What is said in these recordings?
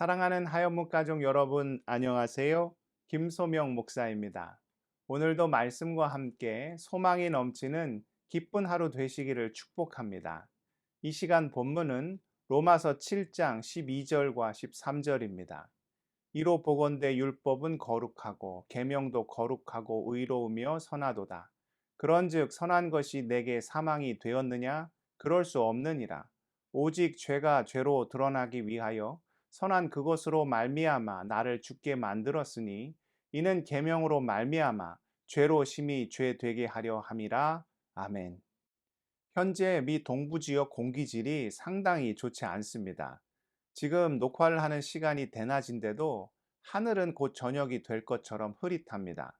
사랑하는 하연목 가족 여러분, 안녕하세요. 김소명 목사입니다. 오늘도 말씀과 함께 소망이 넘치는 기쁜 하루 되시기를 축복합니다. 이 시간 본문은 로마서 7장 12절과 13절입니다. 이로 보건대 율법은 거룩하고 계명도 거룩하고 의로우며 선하도다. 그런즉 선한 것이 내게 사망이 되었느냐? 그럴 수 없느니라. 오직 죄가 죄로 드러나기 위하여 선한 그것으로 말미암아 나를 죽게 만들었으니 이는 계명으로 말미암아 죄로 심히 죄 되게 하려 함이라. 아멘. 현재 미 동부 지역 공기질이 상당히 좋지 않습니다. 지금 녹화를 하는 시간이 대낮인데도 하늘은 곧 저녁이 될 것처럼 흐릿합니다.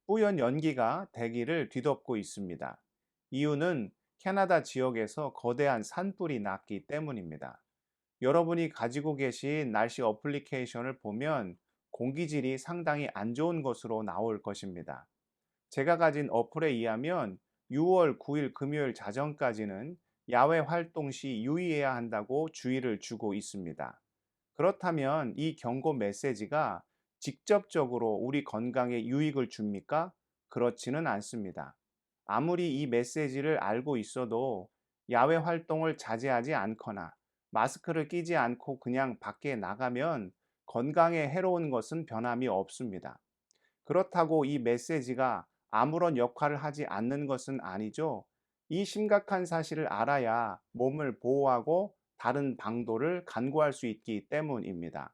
뿌연 연기가 대기를 뒤덮고 있습니다. 이유는 캐나다 지역에서 거대한 산불이 났기 때문입니다. 여러분이 가지고 계신 날씨 어플리케이션을 보면 공기질이 상당히 안 좋은 것으로 나올 것입니다. 제가 가진 어플에 의하면 6월 9일 금요일 자정까지는 야외 활동 시 유의해야 한다고 주의를 주고 있습니다. 그렇다면 이 경고 메시지가 직접적으로 우리 건강에 유익을 줍니까? 그렇지는 않습니다. 아무리 이 메시지를 알고 있어도 야외 활동을 자제하지 않거나 마스크를 끼지 않고 그냥 밖에 나가면 건강에 해로운 것은 변함이 없습니다. 그렇다고 이 메시지가 아무런 역할을 하지 않는 것은 아니죠. 이 심각한 사실을 알아야 몸을 보호하고 다른 방도를 간구할 수 있기 때문입니다.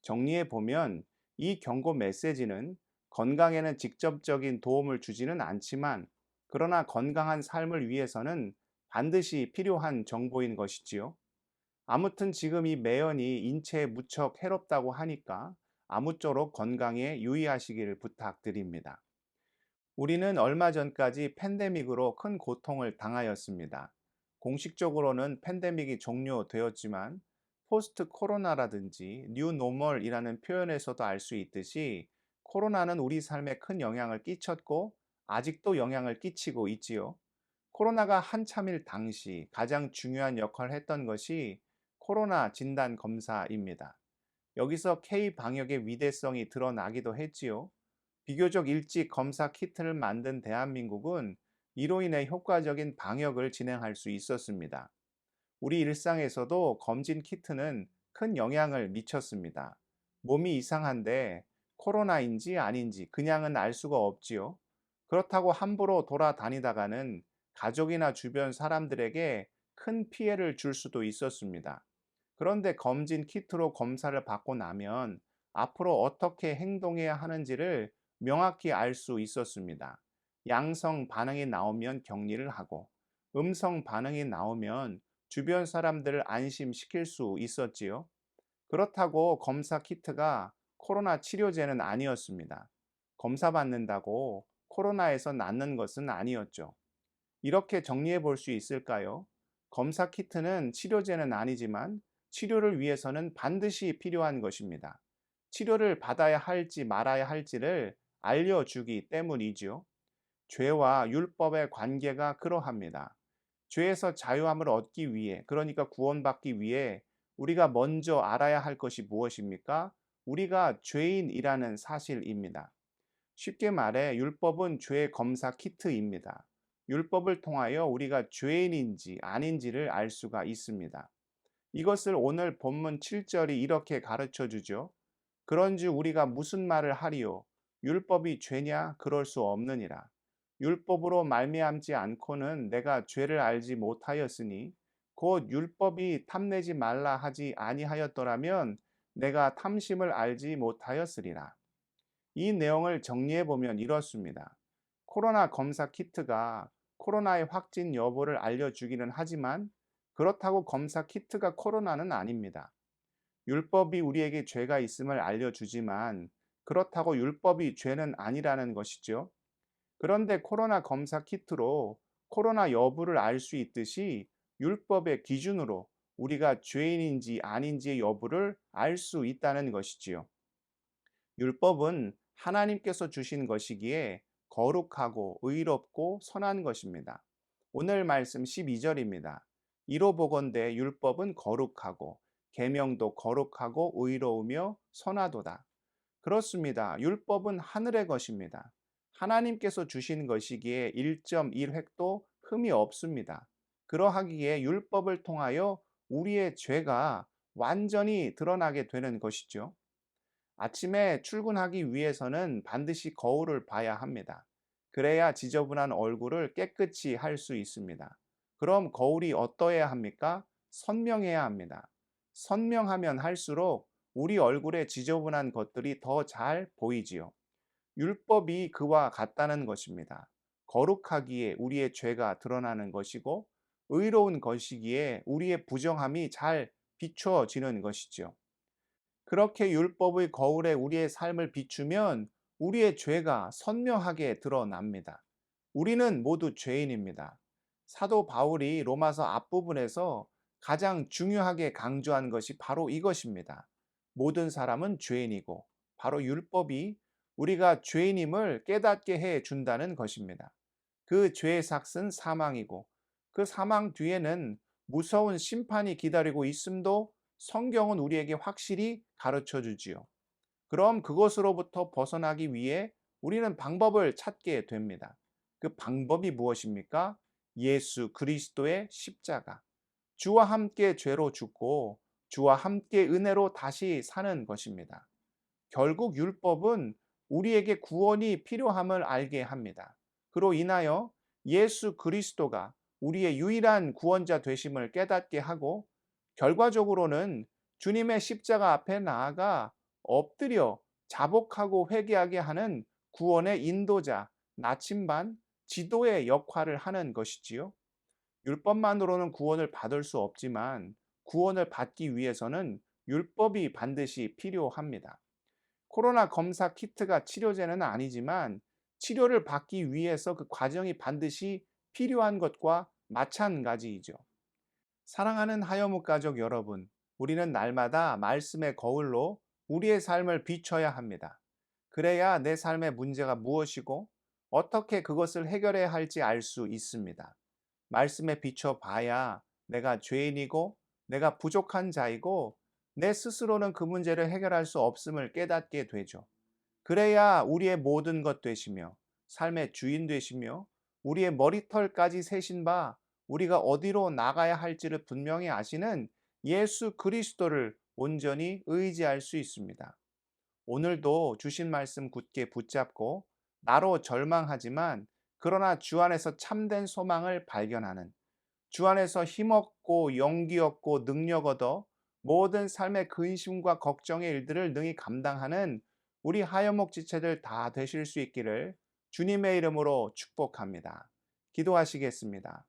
정리해 보면 이 경고 메시지는 건강에는 직접적인 도움을 주지는 않지만 그러나 건강한 삶을 위해서는 반드시 필요한 정보인 것이지요. 아무튼 지금 이 매연이 인체에 무척 해롭다고 하니까 아무쪼록 건강에 유의하시기를 부탁드립니다. 우리는 얼마 전까지 팬데믹으로 큰 고통을 당하였습니다. 공식적으로는 팬데믹이 종료되었지만 포스트 코로나라든지 뉴 노멀이라는 표현에서도 알 수 있듯이 코로나는 우리 삶에 큰 영향을 끼쳤고 아직도 영향을 끼치고 있지요. 코로나가 한참일 당시 가장 중요한 역할을 했던 것이 코로나 진단 검사입니다. 여기서 K 방역의 위대성이 드러나기도 했지요. 비교적 일찍 검사 키트를 만든 대한민국은 이로 인해 효과적인 방역을 진행할 수 있었습니다. 우리 일상에서도 검진 키트는 큰 영향을 미쳤습니다. 몸이 이상한데 코로나인지 아닌지 그냥은 알 수가 없지요. 그렇다고 함부로 돌아다니다가는 가족이나 주변 사람들에게 큰 피해를 줄 수도 있었습니다. 그런데 검진 키트로 검사를 받고 나면 앞으로 어떻게 행동해야 하는지를 명확히 알 수 있었습니다. 양성 반응이 나오면 격리를 하고 음성 반응이 나오면 주변 사람들을 안심시킬 수 있었지요. 그렇다고 검사 키트가 코로나 치료제는 아니었습니다. 검사 받는다고 코로나에서 낫는 것은 아니었죠. 이렇게 정리해 볼 수 있을까요? 검사 키트는 치료제는 아니지만 치료를 위해서는 반드시 필요한 것입니다. 치료를 받아야 할지 말아야 할지를 알려주기 때문이지요. 죄와 율법의 관계가 그러합니다. 죄에서 자유함을 얻기 위해, 그러니까 구원받기 위해 우리가 먼저 알아야 할 것이 무엇입니까? 우리가 죄인이라는 사실입니다. 쉽게 말해 율법은 죄 검사 키트입니다. 율법을 통하여 우리가 죄인인지 아닌지를 알 수가 있습니다. 이것을 오늘 본문 7절이 이렇게 가르쳐 주죠. 그런즉 우리가 무슨 말을 하리요? 율법이 죄냐? 그럴 수 없느니라. 율법으로 말미암지 않고는 내가 죄를 알지 못하였으니 곧 율법이 탐내지 말라 하지 아니하였더라면 내가 탐심을 알지 못하였으리라. 이 내용을 정리해 보면 이렇습니다. 코로나 검사 키트가 코로나의 확진 여부를 알려주기는 하지만 그렇다고 검사 키트가 코로나는 아닙니다. 율법이 우리에게 죄가 있음을 알려주지만 그렇다고 율법이 죄는 아니라는 것이죠. 그런데 코로나 검사 키트로 코로나 여부를 알 수 있듯이 율법의 기준으로 우리가 죄인인지 아닌지의 여부를 알 수 있다는 것이지요. 율법은 하나님께서 주신 것이기에 거룩하고 의롭고 선한 것입니다. 오늘 말씀 12절입니다. 이로 보건대 율법은 거룩하고 계명도 거룩하고 의로우며 선하도다. 그렇습니다. 율법은 하늘의 것입니다. 하나님께서 주신 것이기에 1.1획도 흠이 없습니다. 그러하기에 율법을 통하여 우리의 죄가 완전히 드러나게 되는 것이죠. 아침에 출근하기 위해서는 반드시 거울을 봐야 합니다. 그래야 지저분한 얼굴을 깨끗이 할 수 있습니다. 그럼 거울이 어떠해야 합니까? 선명해야 합니다. 선명하면 할수록 우리 얼굴에 지저분한 것들이 더 잘 보이지요. 율법이 그와 같다는 것입니다. 거룩하기에 우리의 죄가 드러나는 것이고, 의로운 것이기에 우리의 부정함이 잘 비춰지는 것이죠. 그렇게 율법의 거울에 우리의 삶을 비추면 우리의 죄가 선명하게 드러납니다. 우리는 모두 죄인입니다. 사도 바울이 로마서 앞부분에서 가장 중요하게 강조한 것이 바로 이것입니다. 모든 사람은 죄인이고, 바로 율법이 우리가 죄인임을 깨닫게 해 준다는 것입니다. 그 죄의 삭은 사망이고, 그 사망 뒤에는 무서운 심판이 기다리고 있음도 성경은 우리에게 확실히 가르쳐 주지요. 그럼 그것으로부터 벗어나기 위해 우리는 방법을 찾게 됩니다. 그 방법이 무엇입니까? 예수 그리스도의 십자가. 주와 함께 죄로 죽고 주와 함께 은혜로 다시 사는 것입니다. 결국 율법은 우리에게 구원이 필요함을 알게 합니다. 그로 인하여 예수 그리스도가 우리의 유일한 구원자 되심을 깨닫게 하고, 결과적으로는 주님의 십자가 앞에 나아가 엎드려 자복하고 회개하게 하는 구원의 인도자, 나침반, 지도의 역할을 하는 것이지요. 율법만으로는 구원을 받을 수 없지만 구원을 받기 위해서는 율법이 반드시 필요합니다. 코로나 검사 키트가 치료제는 아니지만 치료를 받기 위해서 그 과정이 반드시 필요한 것과 마찬가지이죠. 사랑하는 하여묵 가족 여러분, 우리는 날마다 말씀의 거울로 우리의 삶을 비춰야 합니다. 그래야 내 삶의 문제가 무엇이고 어떻게 그것을 해결해야 할지 알 수 있습니다. 말씀에 비춰 봐야 내가 죄인이고 내가 부족한 자이고 내 스스로는 그 문제를 해결할 수 없음을 깨닫게 되죠. 그래야 우리의 모든 것 되시며 삶의 주인 되시며 우리의 머리털까지 세신 바 우리가 어디로 나가야 할지를 분명히 아시는 예수 그리스도를 온전히 의지할 수 있습니다. 오늘도 주신 말씀 굳게 붙잡고 나로 절망하지만 그러나 주 안에서 참된 소망을 발견하는, 주 안에서 힘없고 용기 얻고 능력 얻어 모든 삶의 근심과 걱정의 일들을 능히 감당하는 우리 하여목 지체들 다 되실 수 있기를 주님의 이름으로 축복합니다. 기도하시겠습니다.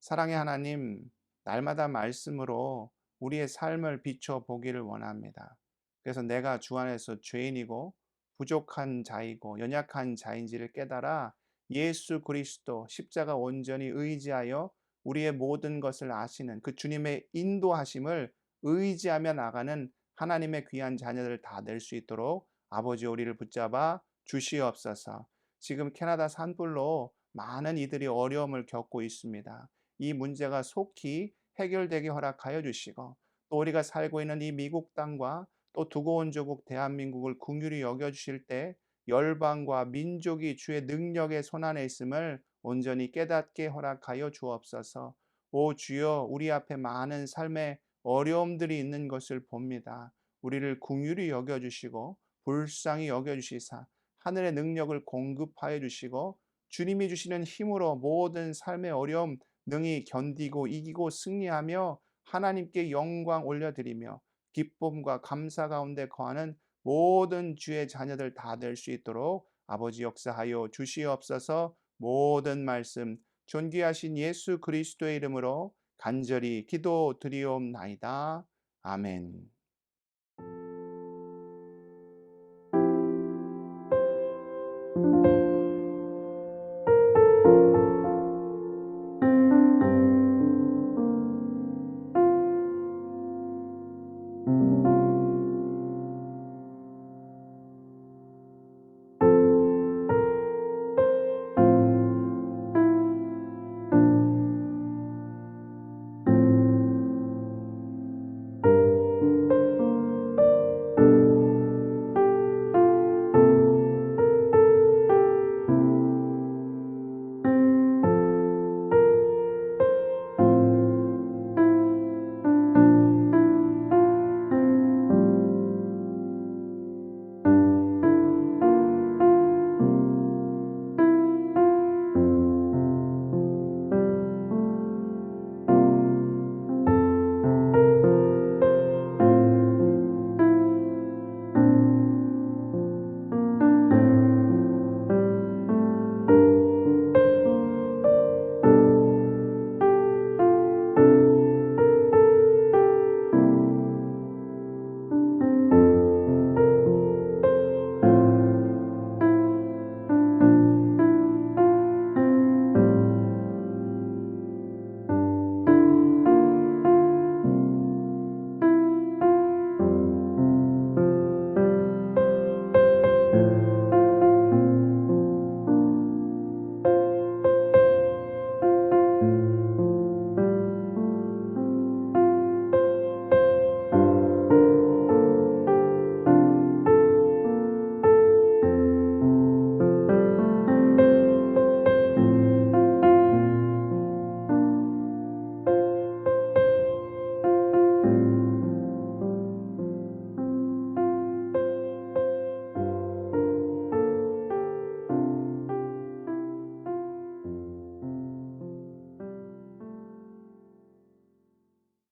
사랑의 하나님, 날마다 말씀으로 우리의 삶을 비춰 보기를 원합니다. 그래서 내가 주 안에서 죄인이고 부족한 자이고 연약한 자인지를 깨달아 예수 그리스도 십자가 온전히 의지하여 우리의 모든 것을 아시는 그 주님의 인도하심을 의지하며 나가는 하나님의 귀한 자녀들 다 될 수 있도록 아버지 우리를 붙잡아 주시옵소서. 지금 캐나다 산불로 많은 이들이 어려움을 겪고 있습니다. 이 문제가 속히 해결되게 허락하여 주시고, 또 우리가 살고 있는 이 미국 땅과 또 두고 온 조국 대한민국을 긍휼히 여겨 주실 때 열방과 민족이 주의 능력의 손안에 있음을 온전히 깨닫게 허락하여 주옵소서. 오 주여, 우리 앞에 많은 삶의 어려움들이 있는 것을 봅니다. 우리를 긍휼히 여겨 주시고 불쌍히 여겨 주시사 하늘의 능력을 공급하여 주시고 주님이 주시는 힘으로 모든 삶의 어려움 능히 견디고 이기고 승리하며 하나님께 영광 올려드리며 기쁨과 감사 가운데 거하는 모든 주의 자녀들 다 될 수 있도록 아버지 역사하여 주시옵소서. 모든 말씀 존귀하신 예수 그리스도의 이름으로 간절히 기도드리옵나이다. 아멘.